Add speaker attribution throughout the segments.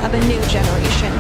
Speaker 1: of a new generation.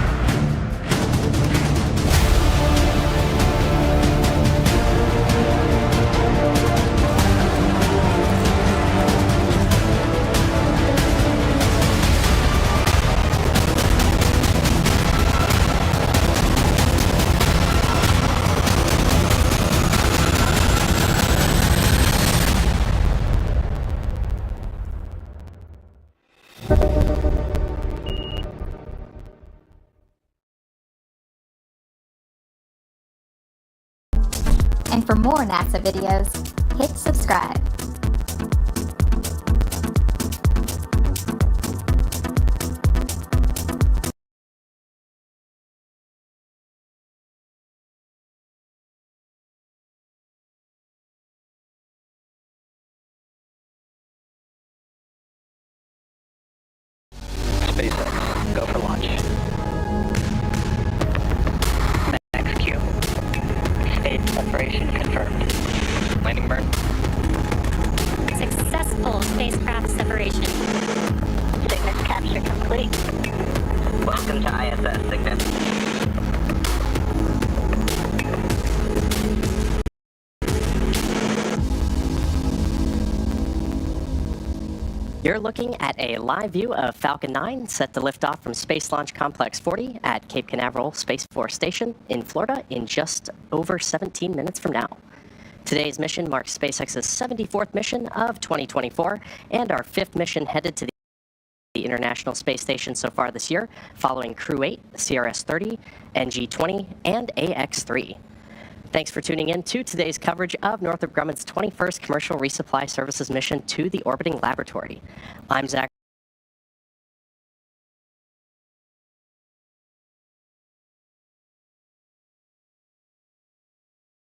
Speaker 2: And for more NASA videos, hit subscribe.
Speaker 3: SpaceX, go for launch. Next Q. Stage separation confirmed. Landing burn.
Speaker 4: Successful spacecraft separation.
Speaker 3: Cygnus capture complete. Welcome to ISS, Cygnus. You're looking at a live view of Falcon 9 set to lift off from Space Launch Complex 40 at Cape Canaveral Space Force Station in Florida in just over 17 minutes from now. Today's mission marks SpaceX's 74th mission of 2024 and our 5th mission headed to the International Space Station so far this year, following Crew 8, CRS-30, NG-20, and AX-3. Thanks for tuning in to today's coverage of Northrop Grumman's 21st Commercial Resupply Services mission to the orbiting laboratory. I'm Zach.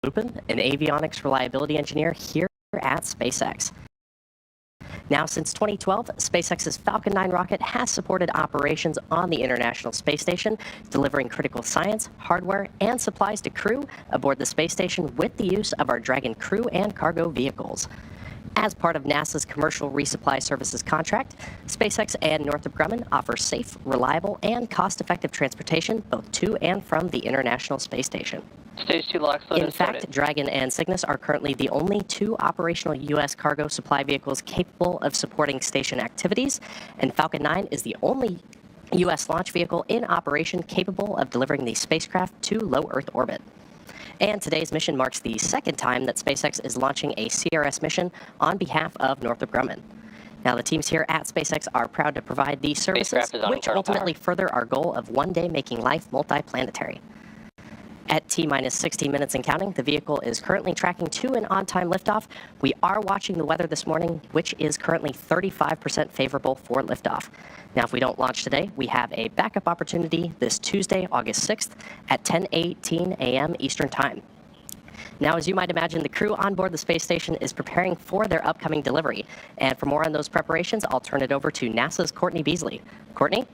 Speaker 3: Lupin, an avionics reliability engineer here at SpaceX. Now, since 2012, SpaceX's Falcon 9 rocket has supported operations on the International Space Station, delivering critical science, hardware, and supplies to crew aboard the space station with the use of our Dragon crew and cargo vehicles. As part of NASA's Commercial Resupply Services contract, SpaceX and Northrop Grumman offer safe, reliable, and cost-effective transportation both to and from the International Space Station.
Speaker 5: Stage 2 LOX load
Speaker 3: In fact, Dragon and Cygnus are currently the only two operational U.S. cargo supply vehicles capable of supporting station activities, and Falcon 9 is the only U.S. launch vehicle in operation capable of delivering the spacecraft to low Earth orbit. And today's mission marks the second time that SpaceX is launching a CRS mission on behalf of Northrop Grumman. Now, the teams here at SpaceX are proud to provide these services, which ultimately further our goal of one day making life multiplanetary. At T-minus 60 minutes and counting, the vehicle is currently tracking to an on-time liftoff. We are watching the weather this morning, which is currently 35% favorable for liftoff. Now, if we don't launch today, we have a backup opportunity this Tuesday, August 6th at 10:18 a.m. Eastern Time. Now, as you might imagine, the crew on board the space station is preparing for their upcoming delivery. And for more on those preparations, I'll turn it over to NASA's Courtney Beasley. Courtney?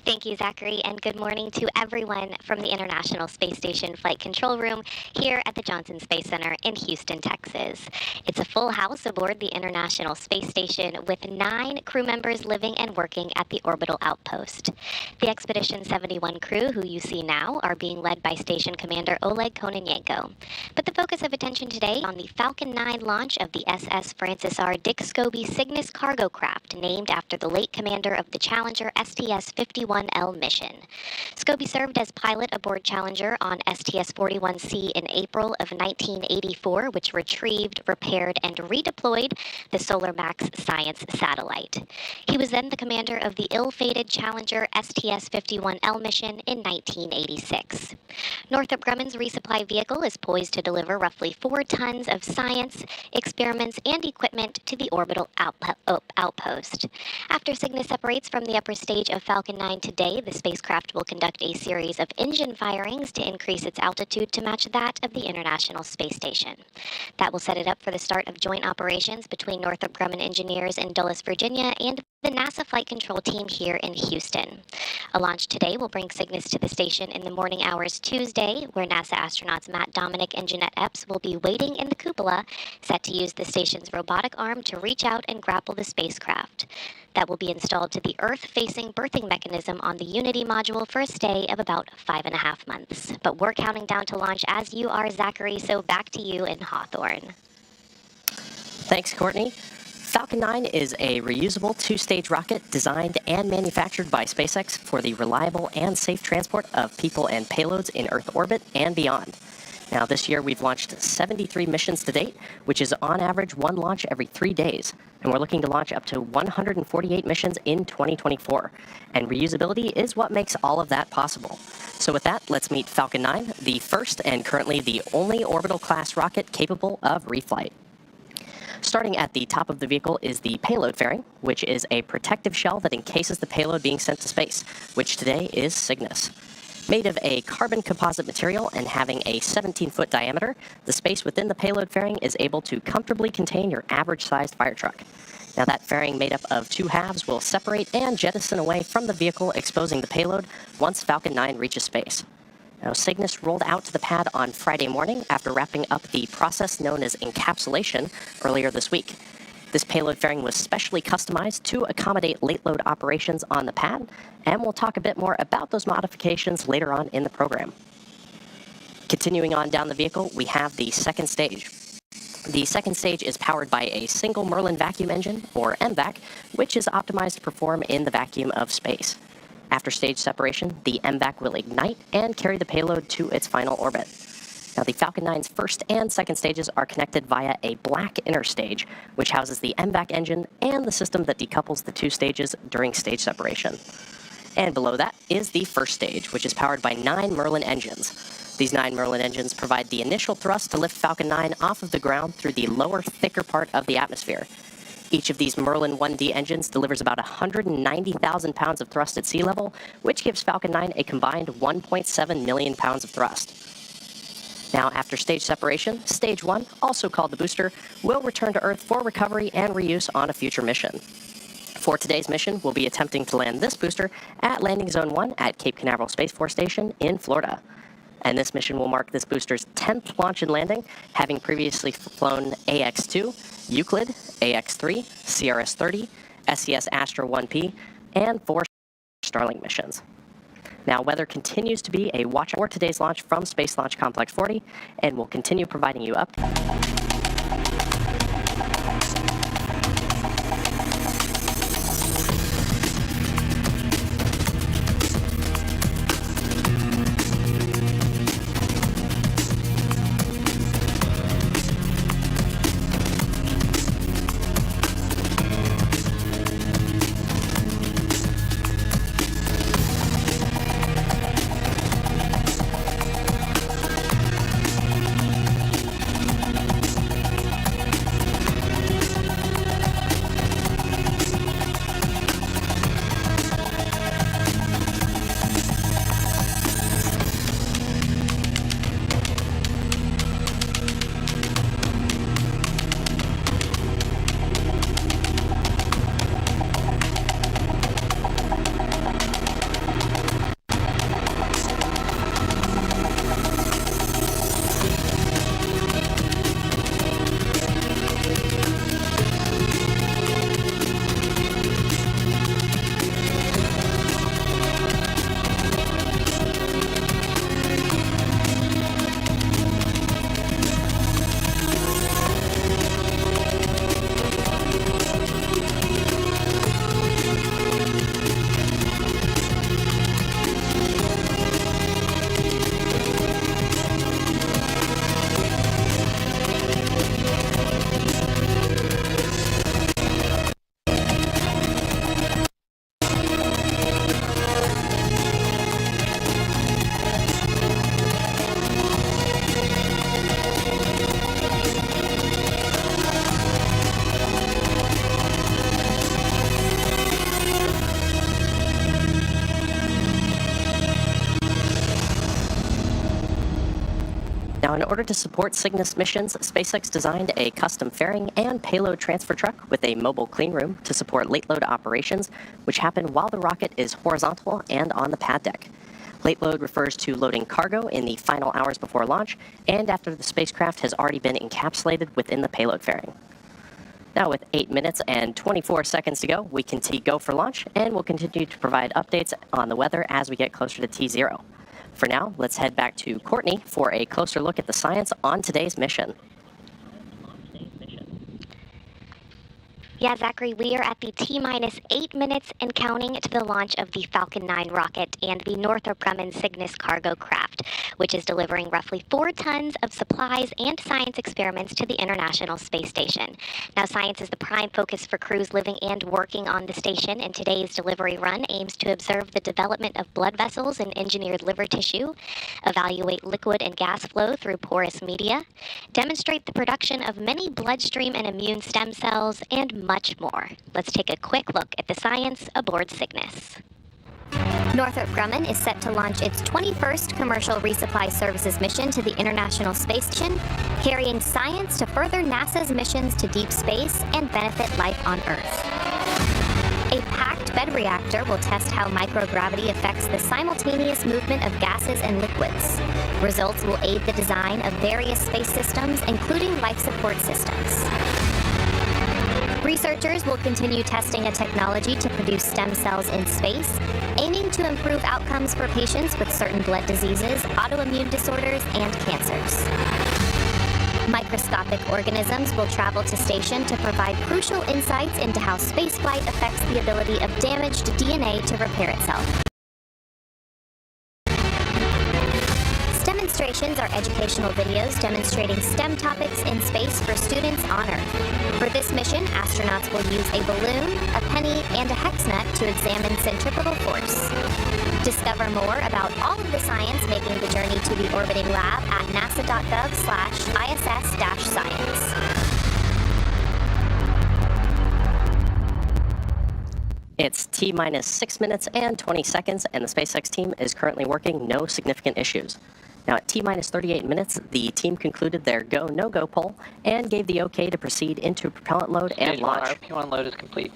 Speaker 4: Thank you, Zachary, and good morning to everyone from the International Space Station Flight Control Room here at the Johnson Space Center in Houston, Texas. It's a full house aboard the International Space Station with 9 crew members living and working at the orbital outpost. The Expedition 71 crew, who you see now, are being led by Station Commander Oleg Kononenko. But the focus of attention today on the Falcon 9 launch of the SS Francis R. Dick Scobie Cygnus cargo craft, named after the late commander of the Challenger STS-51L mission. Scobie served as pilot aboard Challenger on STS-41C in April of 1984, which retrieved, repaired, and redeployed the Solar Max Science satellite. He was then the commander of the ill-fated Challenger STS-51L mission in 1986. Northrop Grumman's resupply vehicle is poised to deliver roughly 4 tons of science, experiments, and equipment to the orbital outpost. After Cygnus separates from the upper stage of Falcon 9 today, the spacecraft will conduct a series of engine firings to increase its altitude to match that of the International Space Station. That will set it up for the start of joint operations between Northrop Grumman engineers in Dulles, Virginia, and the NASA Flight Control team here in Houston. A launch today will bring Cygnus to the station in the morning hours Tuesday, where NASA astronauts Matt Dominic and Jeanette Epps will be waiting in the cupola, set to use the station's robotic arm to reach out and grapple the spacecraft. That will be installed to the Earth-facing berthing mechanism on the Unity module for a stay of about 5.5 months. But we're counting down to launch as you are, Zachary, so back to you in Hawthorne.
Speaker 3: Thanks, Courtney. Falcon 9 is a reusable two-stage rocket designed and manufactured by SpaceX for the reliable and safe transport of people and payloads in Earth orbit and beyond. Now, this year we've launched 73 missions to date, which is on average one launch every 3 days. And we're looking to launch up to 148 missions in 2024. And reusability is what makes all of that possible. So with that, let's meet Falcon 9, the first and currently the only orbital class rocket capable of reflight. Starting at the top of the vehicle is the payload fairing, which is a protective shell that encases the payload being sent to space, which today is Cygnus. Made of a carbon composite material and having a 17-foot diameter, the space within the payload fairing is able to comfortably contain your average-sized fire truck. Now, that fairing made up of two halves will separate and jettison away from the vehicle, exposing the payload once Falcon 9 reaches space. Now, Cygnus rolled out to the pad on Friday morning after wrapping up the process known as encapsulation earlier this week. This payload fairing was specially customized to accommodate late load operations on the pad, and we'll talk a bit more about those modifications later on in the program. Continuing on down the vehicle, we have the second stage. The second stage is powered by a single Merlin vacuum engine, or MVac, which is optimized to perform in the vacuum of space. After stage separation, the MVac will ignite and carry the payload to its final orbit. Now, the Falcon 9's first and second stages are connected via a black inner stage, which houses the MVac engine and the system that decouples the two stages during stage separation. And below that is the first stage, which is powered by 9 Merlin engines. These 9 Merlin engines provide the initial thrust to lift Falcon 9 off of the ground through the lower, thicker part of the atmosphere. Each of these Merlin 1D engines delivers about 190,000 pounds of thrust at sea level, which gives Falcon 9 a combined 1.7 million pounds of thrust. Now, after stage separation, Stage 1, also called the booster, will return to Earth for recovery and reuse on a future mission. For today's mission, we'll be attempting to land this booster at Landing Zone 1 at Cape Canaveral Space Force Station in Florida. And this mission will mark this booster's 10th launch and landing, having previously flown AX-2, Euclid, AX-3, CRS-30, SES Astra 1P, and 4 Starlink missions. Now, weather continues to be a watch for today's launch from Space Launch Complex 40, and we'll continue providing you updates. Now, in order to support Cygnus missions, SpaceX designed a custom fairing and payload transfer truck with a mobile clean room to support late load operations, which happen while the rocket is horizontal and on the pad deck. Late load refers to loading cargo in the final hours before launch and after the spacecraft has already been encapsulated within the payload fairing. Now, with 8 minutes and 24 seconds to go, we can go for launch, and we'll continue to provide updates on the weather as we get closer to T0. For now, let's head back to Courtney for a closer look at the science on today's mission.
Speaker 4: Yeah, Zachary, we are at the T-minus 8 minutes and counting to the launch of the Falcon 9 rocket and the Northrop Grumman Cygnus cargo craft, which is delivering roughly 4 tons of supplies and science experiments to the International Space Station. Now, science is the prime focus for crews living and working on the station, and today's delivery run aims to observe the development of blood vessels and engineered liver tissue, evaluate liquid and gas flow through porous media, demonstrate the production of many bloodstream and immune stem cells, and much more. Let's take a quick look at the science aboard Cygnus.
Speaker 2: Northrop Grumman is set to launch its 21st commercial resupply services mission to the International Space Station, carrying science to further NASA's missions to deep space and benefit life on Earth. A packed bed reactor will test how microgravity affects the simultaneous movement of gases and liquids. Results will aid the design of various space systems, including life support systems. Researchers will continue testing a technology to produce stem cells in space, aiming to improve outcomes for patients with certain blood diseases, autoimmune disorders, and cancers. Microscopic organisms will travel to station to provide crucial insights into how spaceflight affects the ability of damaged DNA to repair itself. Demonstrations are educational videos demonstrating STEM topics in space for students on Earth. For this mission, astronauts will use a balloon, a penny, and a hex nut to examine centripetal force. Discover more about all of the science making the journey to the orbiting lab at nasa.gov/ISS-science.
Speaker 3: It's T-minus 6 minutes and 20 seconds, and the SpaceX team is currently working no significant issues. Now, at T-minus 38 minutes, the team concluded their go, no-go poll and gave the OK to proceed into propellant load and launch.
Speaker 1: Stage 1 RP1 load is complete.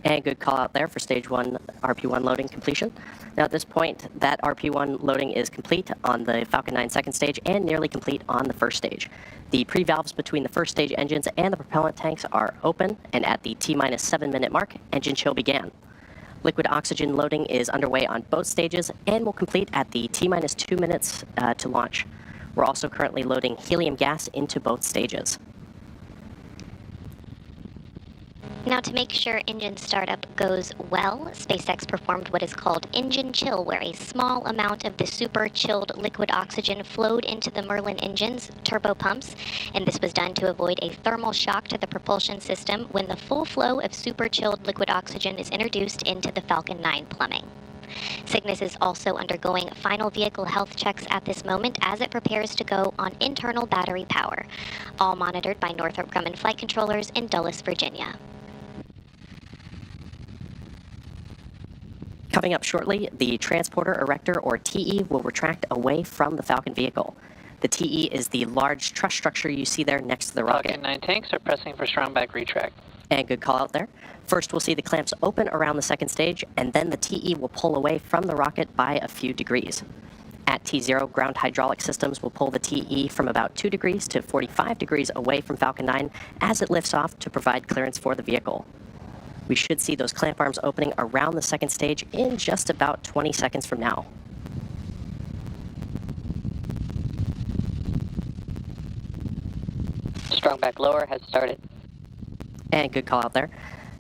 Speaker 3: And good call out there for Stage 1 RP1 loading completion. Now, at this point, that RP1 loading is complete on the Falcon 9 second stage and nearly complete on the first stage. The pre-valves between the first stage engines and the propellant tanks are open, and at the T-minus 7-minute mark, engine chill began. Liquid oxygen loading is underway on both stages and will complete at the T-minus 2 minutes to launch. We're also currently loading helium gas into both stages.
Speaker 4: Now, to make sure engine startup goes well, SpaceX performed what is called engine chill, where a small amount of the super chilled liquid oxygen flowed into the Merlin engine's turbo pumps, and this was done to avoid a thermal shock to the propulsion system when the full flow of super chilled liquid oxygen is introduced into the Falcon 9 plumbing. Cygnus is also undergoing final vehicle health checks at this moment as it prepares to go on internal battery power, all monitored by Northrop Grumman flight controllers in Dulles, Virginia.
Speaker 3: Coming up shortly, the transporter erector, or TE, will retract away from the Falcon vehicle. The TE is the large truss structure you see there next to the rocket.
Speaker 1: Falcon 9 tanks are pressing for strong back retract.
Speaker 3: And good call out there. First, we'll see the clamps open around the second stage, and then the TE will pull away from the rocket by a few degrees. At T0, ground hydraulic systems will pull the TE from about 2 degrees to 45 degrees away from Falcon 9 as it lifts off to provide clearance for the vehicle. We should see those clamp arms opening around the second stage in just about 20 seconds from now.
Speaker 1: Strong back lower has started.
Speaker 3: And good call out there.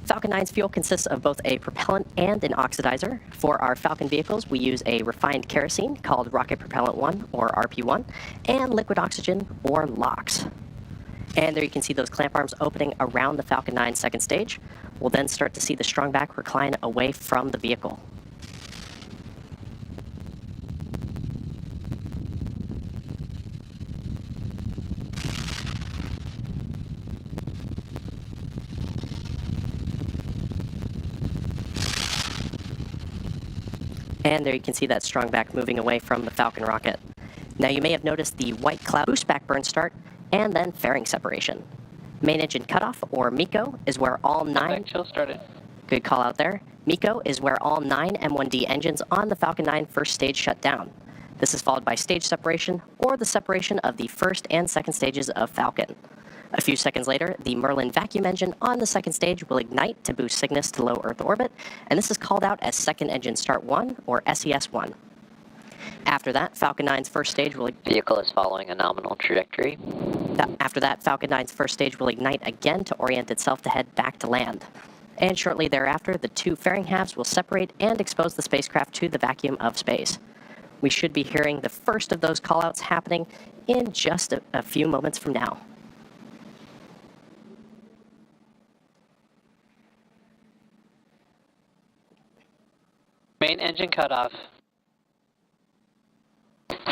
Speaker 3: Falcon 9's fuel consists of both a propellant and an oxidizer. For our Falcon vehicles, we use a refined kerosene called Rocket Propellant 1, or RP1, and liquid oxygen, or LOX. And there you can see those clamp arms opening around the Falcon 9 second stage. We'll then start to see the strong back recline away from the vehicle. And there you can see that strong back moving away from the Falcon rocket. Now you may have noticed the white cloud boost back burn start and then fairing separation. Main engine cutoff, or MECO, is where all 9...
Speaker 1: Chill started.
Speaker 3: Good call out there. MECO is where all 9 M1D engines on the Falcon 9 first stage shut down. This is followed by stage separation, or the separation of the first and second stages of Falcon. A few seconds later, the Merlin vacuum engine on the second stage will ignite to boost Cygnus to low Earth orbit, and this is called out as Second Engine Start 1, or SES-1. After that, Falcon 9's first stage will...
Speaker 1: Vehicle is following a nominal trajectory.
Speaker 3: After that, Falcon 9's first stage will ignite again to orient itself to head back to land. And shortly thereafter, the 2 fairing halves will separate and expose the spacecraft to the vacuum of space. We should be hearing the first of those callouts happening in just a few moments from now.
Speaker 1: Main engine cutoff.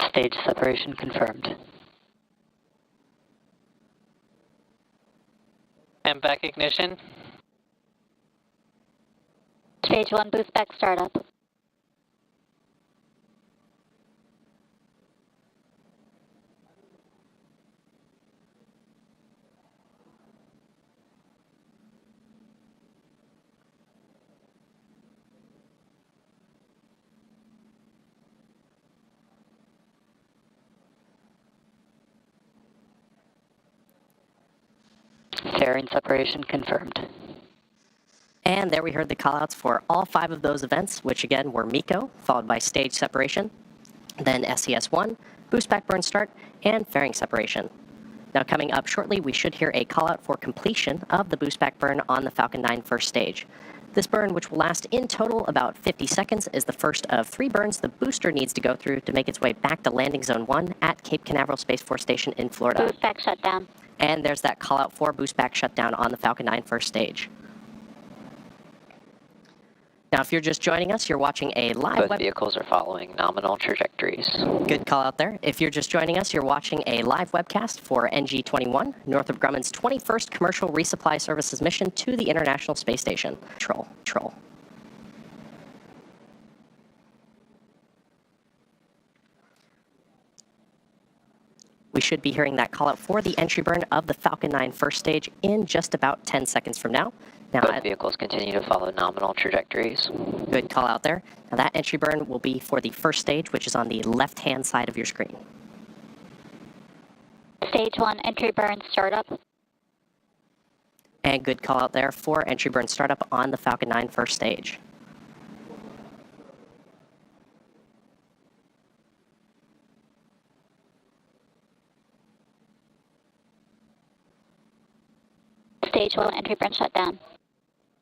Speaker 1: Stage separation confirmed. And back ignition.
Speaker 4: Stage 1 boost back startup.
Speaker 1: Fairing separation confirmed.
Speaker 3: And there we heard the callouts for all 5 of those events, which again were MECO, followed by stage separation, then SES-1, boost back burn start, and fairing separation. Now coming up shortly, we should hear a callout for completion of the boost back burn on the Falcon 9 first stage. This burn, which will last in total about 50 seconds, is the first of 3 burns the booster needs to go through to make its way back to landing zone 1 at Cape Canaveral Space Force Station in Florida.
Speaker 4: Boost back shutdown.
Speaker 3: And there's that callout for boost back shutdown on the Falcon 9 first stage. Now, if you're just joining us, you're watching a live...
Speaker 1: Both vehicles are following nominal trajectories.
Speaker 3: Good call out there. If you're just joining us, you're watching a live webcast for NG-21, Northrop Grumman's 21st commercial resupply services mission to the International Space Station. Troll. We should be hearing that call out for the entry burn of the Falcon 9 first stage in just about 10 seconds from now.
Speaker 1: Both vehicles continue to follow nominal trajectories.
Speaker 3: Good call out there. Now that entry burn will be for the first stage, which is on the left-hand side of your screen.
Speaker 4: Stage 1 entry burn startup.
Speaker 3: And good call out there for entry burn startup on the Falcon 9 first stage.
Speaker 4: Stage 1 entry burn shutdown.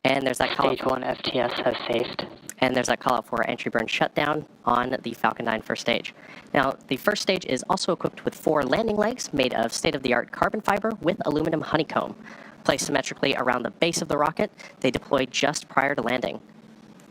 Speaker 3: And there's that call.
Speaker 1: Stage 1 FTS has safed.
Speaker 3: And there's that call out for entry burn shutdown on the Falcon 9 first stage. Now, the first stage is also equipped with 4 landing legs made of state-of-the-art carbon fiber with aluminum honeycomb. Placed symmetrically around the base of the rocket, they deploy just prior to landing.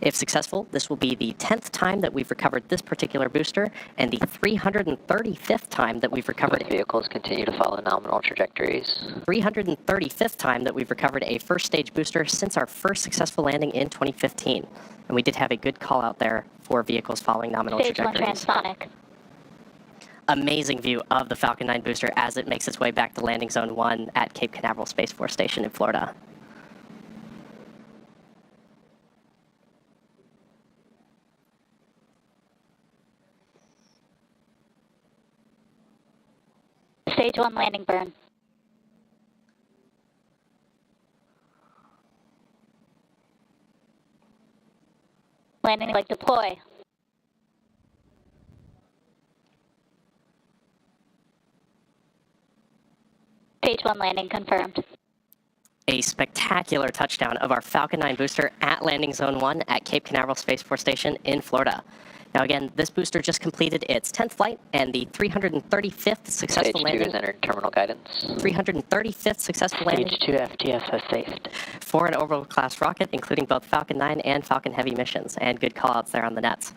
Speaker 3: If successful, this will be the 10th time that we've recovered this particular booster and the 335th time that we've recovered...
Speaker 1: Both vehicles continue to follow nominal trajectories.
Speaker 3: 335th time that we've recovered a first stage booster since our first successful landing in 2015. And we did have a good call out there for vehicles following nominal trajectories.
Speaker 4: Stage 1 transonic.
Speaker 3: Amazing view of the Falcon 9 booster as it makes its way back to landing zone 1 at Cape Canaveral Space Force Station in Florida.
Speaker 4: Stage 1 landing burn. Landing leg deploy. Stage 1 landing confirmed.
Speaker 3: A spectacular touchdown of our Falcon 9 booster at landing zone 1 at Cape Canaveral Space Force Station in Florida. Now again, this booster just completed its 10th flight and the 335th successful landing.
Speaker 1: Stage 2 has entered terminal guidance.
Speaker 3: 335th successful landing.
Speaker 1: Stage 2 FTS has safed.
Speaker 3: For an orbital class rocket, including both Falcon 9 and Falcon Heavy missions, and good callouts there on the nets.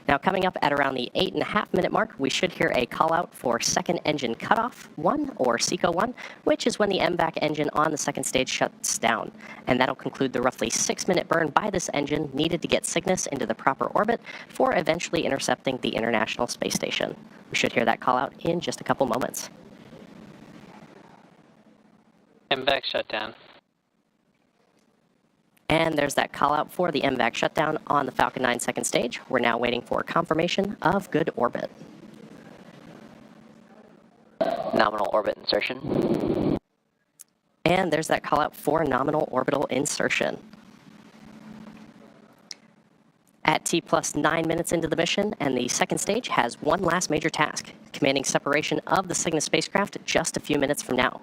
Speaker 3: Now, coming up at around the 8.5-minute mark, we should hear a call out for second engine cutoff 1, or SECO 1, which is when the MVAC engine on the second stage shuts down. And that'll conclude the roughly 6-minute burn by this engine needed to get Cygnus into the proper orbit for eventually intercepting the International Space Station. We should hear that call out in just a couple moments.
Speaker 1: MVAC shutdown.
Speaker 3: And there's that call out for the MVAC shutdown on the Falcon 9 second stage. We're now waiting for confirmation of good orbit.
Speaker 1: Nominal orbit insertion.
Speaker 3: And there's that call out for nominal orbital insertion. At T plus 9 minutes into the mission, and the second stage has one last major task, commanding separation of the Cygnus spacecraft just a few minutes from now.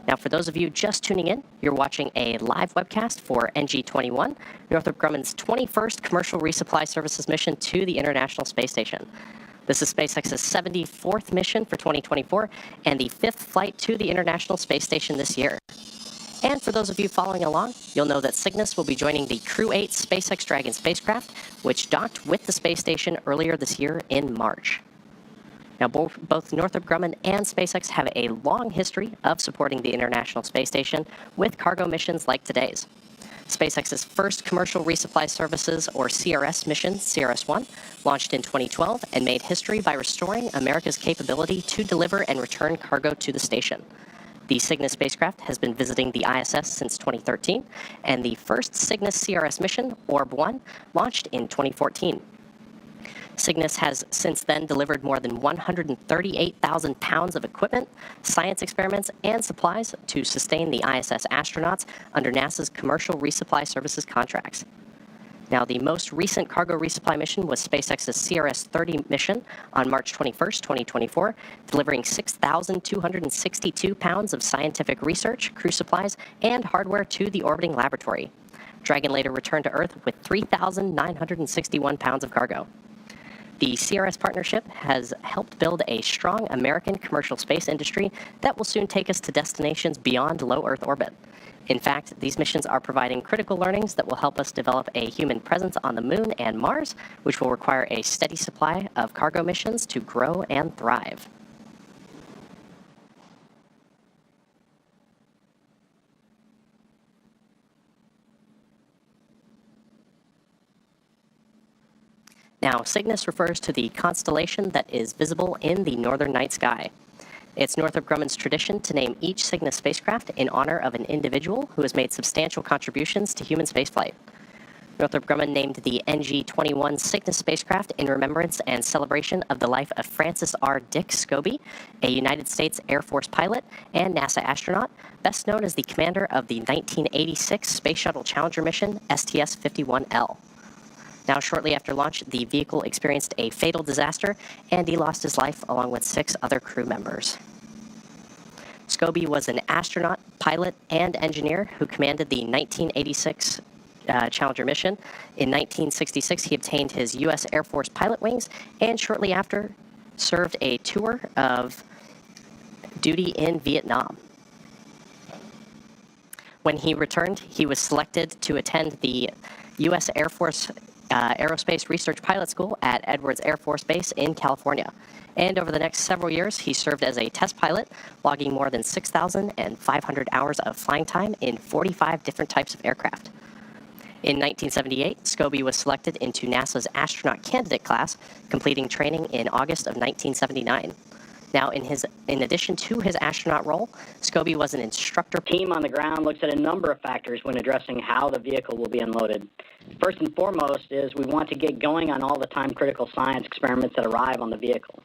Speaker 3: Now, for those of you just tuning in, you're watching a live webcast for NG-21, Northrop Grumman's 21st commercial resupply services mission to the International Space Station. This is SpaceX's 74th mission for 2024 and the 5th flight to the International Space Station this year. And for those of you following along, you'll know that Cygnus will be joining the Crew 8 SpaceX Dragon spacecraft, which docked with the space station earlier this year in March. Now, both Northrop Grumman and SpaceX have a long history of supporting the International Space Station with cargo missions like today's. SpaceX's first commercial resupply services, or CRS mission, CRS-1, launched in 2012 and made history by restoring America's capability to deliver and return cargo to the station. The Cygnus spacecraft has been visiting the ISS since 2013, and the first Cygnus CRS mission, Orb-1, launched in 2014. Cygnus has since then delivered more than 138,000 pounds of equipment, science experiments, and supplies to sustain the ISS astronauts under NASA's commercial resupply services contracts. Now, the most recent cargo resupply mission was SpaceX's CRS-30 mission on March 21st, 2024, delivering 6,262 pounds of scientific research, crew supplies, and hardware to the orbiting laboratory. Dragon later returned to Earth with 3,961 pounds of cargo. The CRS partnership has helped build a strong American commercial space industry that will soon take us to destinations beyond low Earth orbit. In fact, these missions are providing critical learnings that will help us develop a human presence on the Moon and Mars, which will require a steady supply of cargo missions to grow and thrive. Now, Cygnus refers to the constellation that is visible in the northern night sky. It's Northrop Grumman's tradition to name each Cygnus spacecraft in honor of an individual who has made substantial contributions to human spaceflight. Northrop Grumman named the NG-21 Cygnus spacecraft in remembrance and celebration of the life of Francis R. Dick Scobie, a United States Air Force pilot and NASA astronaut, best known as the commander of the 1986 Space Shuttle Challenger mission, STS-51L. Now, shortly after launch, the vehicle experienced a fatal disaster, and he lost his life along with 6 other crew members. Scobie was an astronaut, pilot, and engineer who commanded the 1986 Challenger mission. In 1966, he obtained his U.S. Air Force pilot wings, and shortly after, served a tour of duty in Vietnam. When he returned, he was selected to attend the U.S. Air Force Aerospace Research Pilot School at Edwards Air Force Base in California. And over the next several years, he served as a test pilot, logging more than 6,500 hours of flying time in 45 different types of aircraft. In 1978, Scobie was selected into NASA's astronaut candidate class, completing training in August of 1979. Now, in addition to his astronaut role, Scobie was an instructor.
Speaker 5: Team on the ground looks at a number of factors when addressing how the vehicle will be unloaded. First and foremost is we want to get going on all the time-critical science experiments that arrive on the vehicle.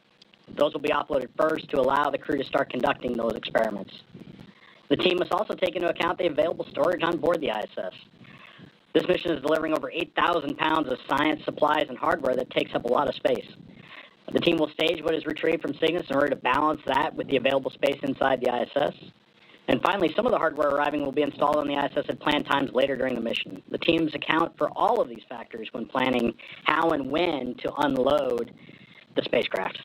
Speaker 5: Those will be uploaded first to allow the crew to start conducting those experiments. The team must also take into account the available storage on board the ISS. This mission is delivering over 8,000 pounds of science, supplies, and hardware that takes up a lot of space. The team will stage what is retrieved from Cygnus in order to balance that with the available space inside the ISS. And finally, some of the hardware arriving will be installed on the ISS at planned times later during the mission. The teams account for all of these factors when planning how and when to unload the spacecraft.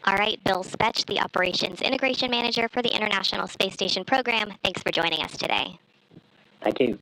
Speaker 4: All right, Bill Spetch, the Operations Integration Manager for the International Space Station program. Thanks for joining us today.
Speaker 5: Thank you.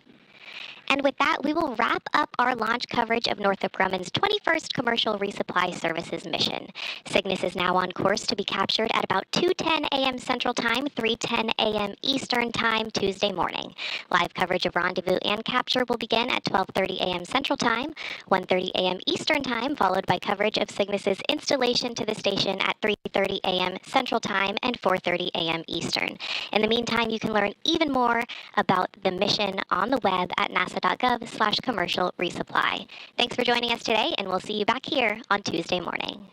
Speaker 4: And with that, we will wrap up our launch coverage of Northrop Grumman's 21st Commercial Resupply Services mission. Cygnus is now on course to be captured at about 2:10 a.m. Central Time, 3:10 a.m. Eastern Time, Tuesday morning. Live coverage of rendezvous and capture will begin at 12:30 a.m. Central Time, 1:30 a.m. Eastern Time, followed by coverage of Cygnus's installation to the station at 3:30 a.m. Central Time and 4:30 a.m. Eastern. In the meantime, you can learn even more about the mission on the web at nasa.gov/commercial resupply. Thanks for joining us today, and we'll see you back here on Tuesday morning.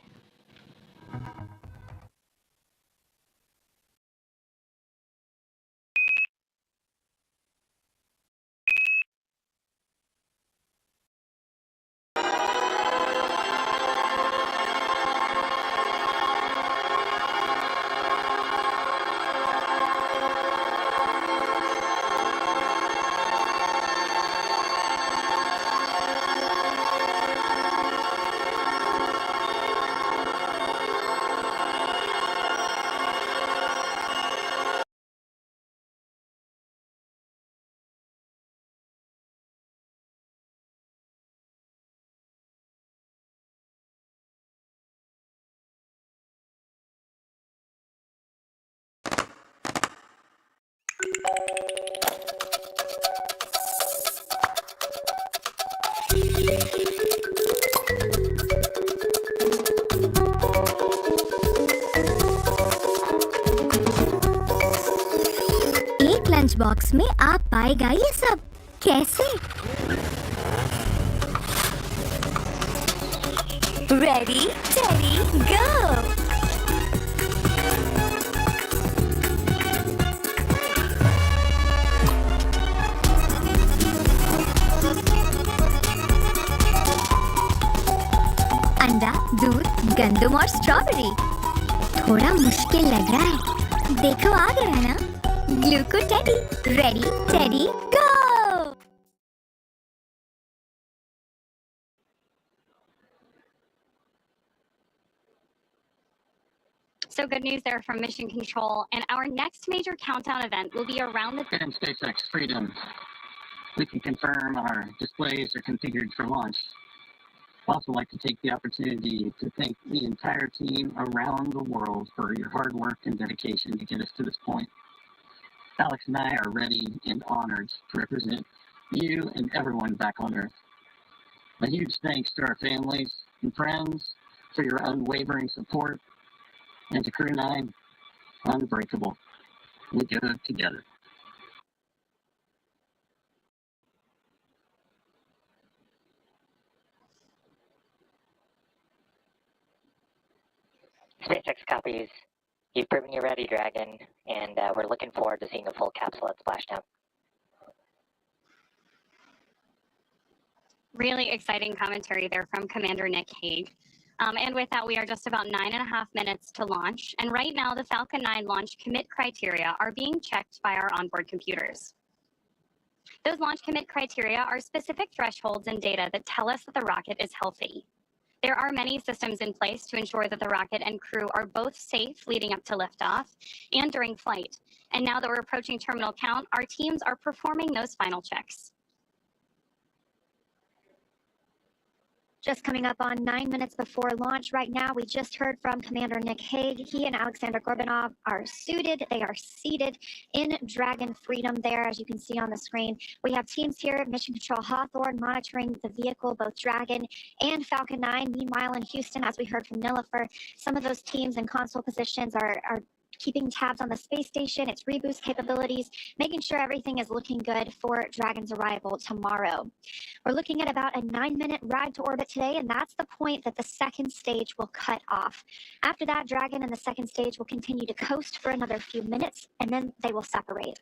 Speaker 2: एक lunch box में आप पाएगा ये सब कैसे? Ready steady go! अंडा, दूध, गंदम और स्ट्रॉबेरी। थोड़ा मुश्किल लग रहा है। देखो आ गया ना? ग्लूको teddy, ready teddy go!
Speaker 6: So good news there from Mission Control, and our next major countdown event will be around the
Speaker 7: And SpaceX Freedom. We can confirm our displays are configured for launch. I'd also like to take the opportunity to thank the entire team around the world for your hard work and dedication to get us to this point. Alex and I are ready and honored to represent you and everyone back on Earth. A huge thanks to our families and friends for your unwavering support, and to Crew 9, unbreakable. We go together.
Speaker 1: SpaceX copies. You've proven you're ready, Dragon, and we're looking forward to seeing a full capsule at splashdown.
Speaker 6: really exciting commentary there from Commander Nick Hague. And with that, we are just about 9.5 minutes to launch. And right now, the Falcon 9 launch commit criteria are being checked by our onboard computers. Those launch commit criteria are specific thresholds and data that tell us that the rocket is healthy. There are many systems in place to ensure that the rocket and crew are both safe leading up to liftoff and during flight. And now that we're approaching terminal count, our teams are performing those final checks.
Speaker 2: Just coming up on 9 minutes before launch right now, we just heard from Commander Nick Hague. He and Alexander Gorbanov are suited. They are seated in Dragon Freedom there, as you can see on the screen. We have teams here at Mission Control Hawthorne monitoring the vehicle, both Dragon and Falcon 9. Meanwhile, in Houston, as we heard from Nilifer, some of those teams in console positions are keeping tabs on the space station, its reboost capabilities, making sure everything is looking good for Dragon's arrival tomorrow. We're looking at about a 9-minute ride to orbit today, and that's the point that the second stage will cut off. After that, Dragon and the second stage will continue to coast for another few minutes, and then they will separate.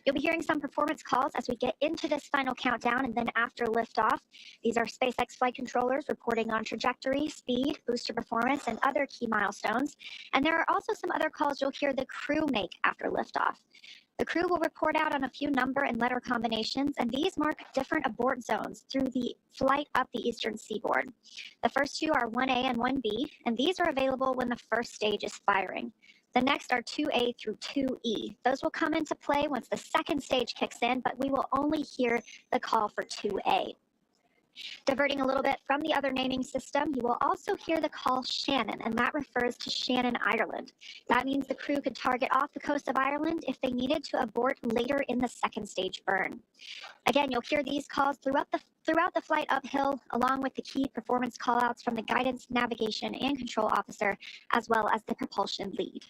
Speaker 2: You'll be hearing some performance calls as we get into this final countdown, and then after liftoff, these are SpaceX flight controllers reporting on trajectory, speed, booster performance, and other key milestones. And there are also some other calls you'll hear the crew make after liftoff. The crew will report out on a few number and letter combinations, and these mark different abort zones through the flight up the eastern seaboard. The first two are 1A and 1B, and these are available when the first stage is firing.
Speaker 8: The next are 2A through 2E. Those will come into play once the second stage kicks in, but we will only hear the call for 2A. Diverting a little bit from the other naming system, you will also hear the call Shannon, and that refers to Shannon, Ireland. That means the crew could target off the coast of Ireland if they needed to abort later in the second stage burn. Again, you'll hear these calls throughout the flight uphill, along with the key performance callouts from the guidance, navigation, and control officer, as well as the propulsion lead.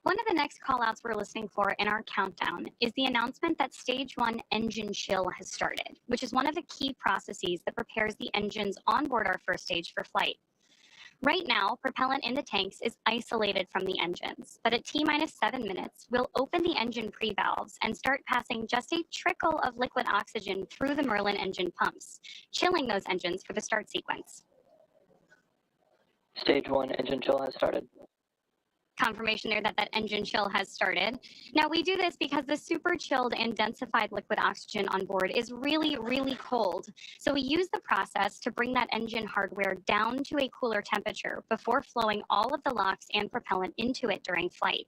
Speaker 6: One of the next callouts we're listening for in our countdown is the announcement that Stage 1 engine chill has started, which is one of the key processes that prepares the engines on board our first stage for flight. Right now, propellant in the tanks is isolated from the engines, but at T-minus 7 minutes, we'll open the engine pre-valves and start passing just a trickle of liquid oxygen through the Merlin engine pumps, chilling those engines for the start sequence.
Speaker 1: Stage 1 engine chill has started.
Speaker 6: Confirmation there that that engine chill has started. Now, we do this because the super chilled and densified liquid oxygen on board is really, really cold. So we use the process to bring that engine hardware down to a cooler temperature before flowing all of the LOX and propellant into it during flight.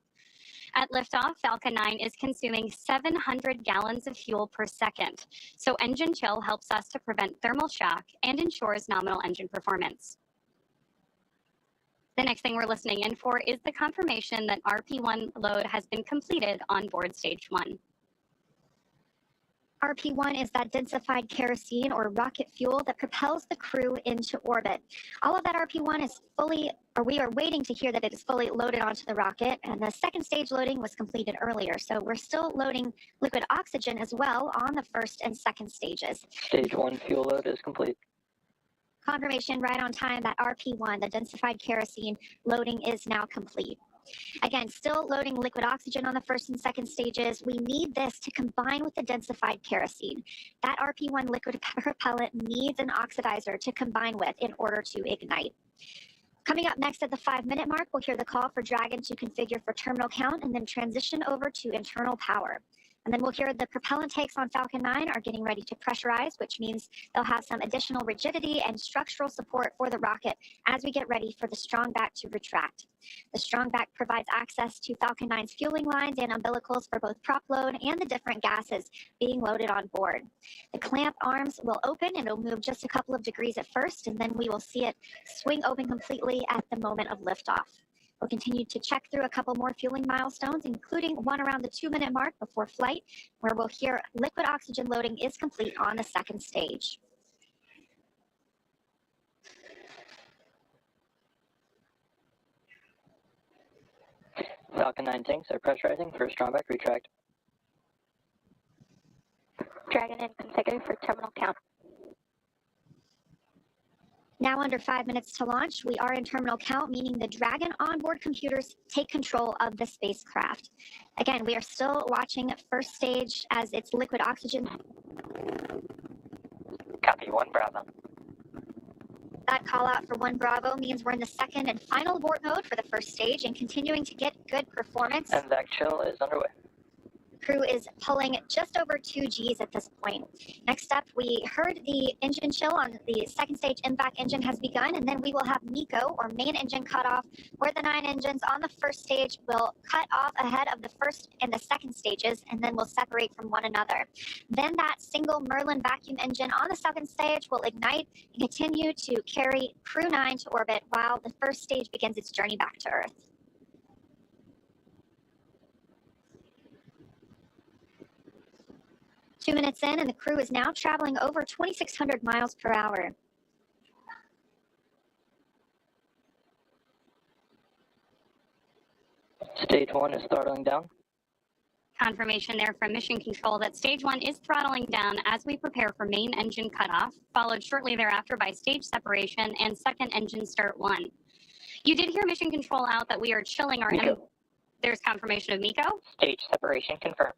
Speaker 6: At liftoff, Falcon 9 is consuming 700 gallons of fuel per second. So engine chill helps us to prevent thermal shock and ensures nominal engine performance. The next thing we're listening in for is the confirmation that RP1 load has been completed on board Stage 1.
Speaker 8: RP1 is that densified kerosene or rocket fuel that propels the crew into orbit. All of that RP1 is we are waiting to hear that it is fully loaded onto the rocket, and the second stage loading was completed earlier. So we're still loading liquid oxygen as well on the first and second stages.
Speaker 1: Stage 1 fuel load is complete.
Speaker 8: Confirmation right on time that RP1, the densified kerosene loading, is now complete. Again, still loading liquid oxygen on the first and second stages. We need this to combine with the densified kerosene. That RP1 liquid propellant needs an oxidizer to combine with in order to ignite. Coming up next at the 5-minute mark, we'll hear the call for Dragon to configure for terminal count and then transition over to internal power. And then we'll hear the propellant tanks on Falcon 9 are getting ready to pressurize, which means they'll have some additional rigidity and structural support for the rocket as we get ready for the strong back to retract. The strong back provides access to Falcon 9's fueling lines and umbilicals for both prop load and the different gases being loaded on board. The clamp arms will open and it'll move just a couple of degrees at first, and then we will see it swing open completely at the moment of liftoff. We'll continue to check through a couple more fueling milestones, including one around the 2-minute mark before flight, where we'll hear liquid oxygen loading is complete on the second stage.
Speaker 1: Falcon 9 tanks are pressurizing for a strong back retract.
Speaker 2: Dragon in configure for terminal count.
Speaker 8: Now under 5 minutes to launch, we are in terminal count, meaning the Dragon onboard computers take control of the spacecraft. Again, we are still watching first stage as it's liquid oxygen.
Speaker 1: Copy 1 Bravo.
Speaker 8: That call out for 1 Bravo means we're in the second and final abort mode for the first stage and continuing to get good performance.
Speaker 1: And back chill is underway.
Speaker 8: Crew is pulling just over 2 Gs at this point. Next up, we heard the engine chill on the second stage. MVAC engine has begun, and then we will have MECO, or main engine cutoff, where the 9 engines on the first stage will cut off ahead of the first and the second stages, and then will separate from one another. Then that single Merlin vacuum engine on the second stage will ignite and continue to carry Crew 9 to orbit while the first stage begins its journey back to Earth. Two minutes in, and the crew is now traveling over 2,600 miles per hour.
Speaker 1: Stage 1 is throttling down.
Speaker 6: Confirmation there from Mission Control that Stage 1 is throttling down as we prepare for main engine cutoff, followed shortly thereafter by stage separation and second engine start 1. You did hear Mission Control out that we are chilling our... There's confirmation of MECO.
Speaker 1: Stage separation confirmed.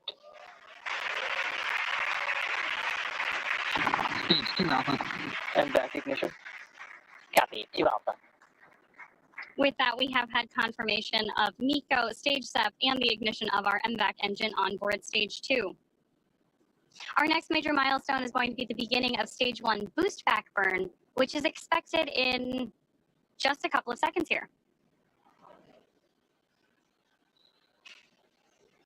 Speaker 7: Stage 2 Alpha.
Speaker 1: And back ignition. Copy 2 Alpha.
Speaker 6: With that, we have had confirmation of MECO, stage SEP, and the ignition of our MVAC engine on board Stage 2. Our next major milestone is going to be the beginning of Stage 1 boost back burn, which is expected in just a couple of seconds here.